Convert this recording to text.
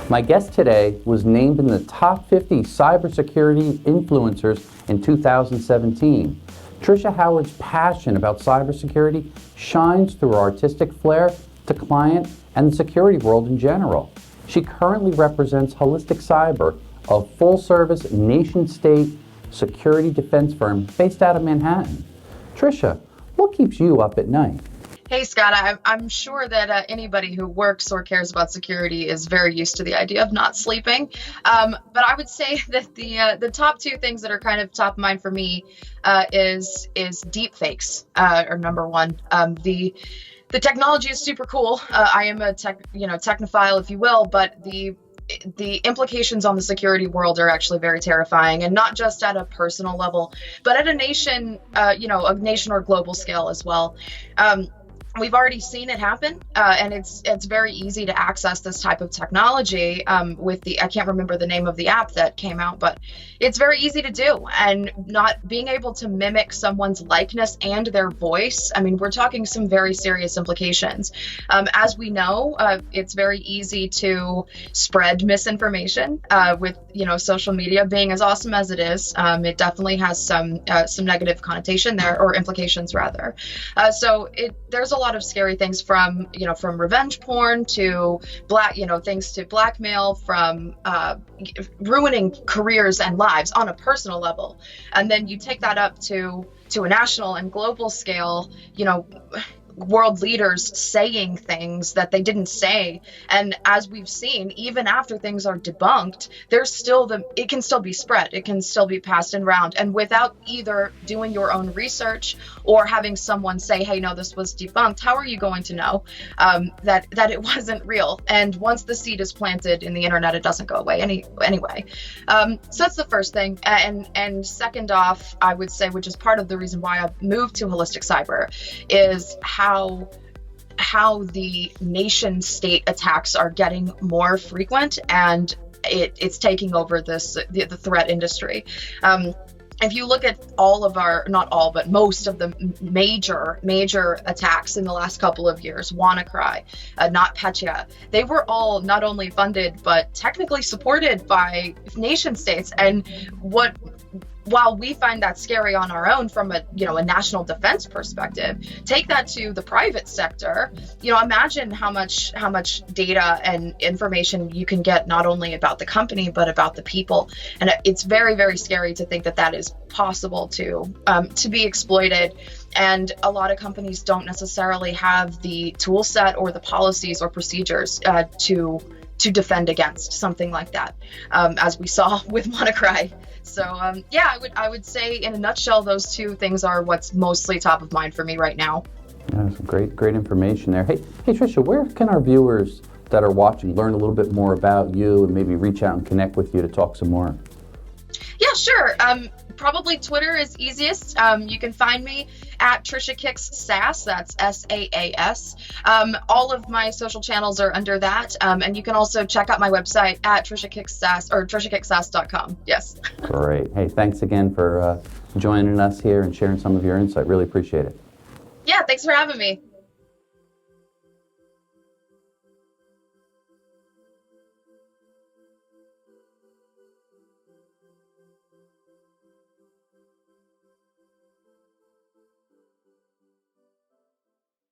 My guest today was named in the top 50 cybersecurity influencers in 2017. Tricia Howard's passion about cybersecurity shines through her artistic flair to client and the security world in general. She currently represents HolistiCyber, a full-service nation-state security defense firm based out of Manhattan. Tricia, what keeps you up at night? Hey, Scott, I'm sure that anybody who works or cares about security is very used to the idea of not sleeping. But I would say that the top two things that are kind of top of mind for me is DeepFakes, are number one. The technology is super cool. I am a technophile, if you will, but the implications on the security world are actually very terrifying, and not just at a personal level, but at a nation, a nation or global scale as well. We've already seen it happen, and it's very easy to access this type of technology with I can't remember the name of the app that came out, but it's very easy to do. And not being able to mimic someone's likeness and their voice, I mean, we're talking some very serious implications. As we know, it's very easy to spread misinformation with social media being as awesome as it is. It definitely has some negative connotation there, or implications rather. So there's a lot of scary things from revenge porn to things to blackmail, from ruining careers and lives on a personal level. And then you take that up to a national and global scale, world leaders saying things that they didn't say. And as we've seen, even after things are debunked, it can still be spread. It can still be passed around. And without either doing your own research or having someone say, hey, no, this was debunked, how are you going to know that it wasn't real? And once the seed is planted in the internet, it doesn't go away anyway. So that's the first thing. And second off, I would say, which is part of the reason why I moved to HolistiCyber, is how the nation state attacks are getting more frequent, and it's taking over the threat industry. If you look at not all, but most of the major attacks in the last couple of years, WannaCry, NotPetya, they were all not only funded, but technically supported by nation states. And while we find that scary on our own from a national defense perspective, take that to the private sector. Imagine how much data and information you can get, not only about the company, but about the people. And it's very, very scary to think that is possible to be exploited. And a lot of companies don't necessarily have the tool set or the policies or procedures to defend against something like that, as we saw with WannaCry. So I would say in a nutshell, those two things are what's mostly top of mind for me right now. Yeah, some great information there. Hey Tricia, where can our viewers that are watching learn a little bit more about you and maybe reach out and connect with you to talk some more? Yeah, sure. Probably Twitter is easiest. You can find me at TriciaKicks SAS. That's SAAS. All of my social channels are under that. And you can also check out my website at TriciaKicks SAS or TriciaKicksSAS.com. Yes. Great. Hey, thanks again for joining us here and sharing some of your insight. Really appreciate it. Yeah, thanks for having me.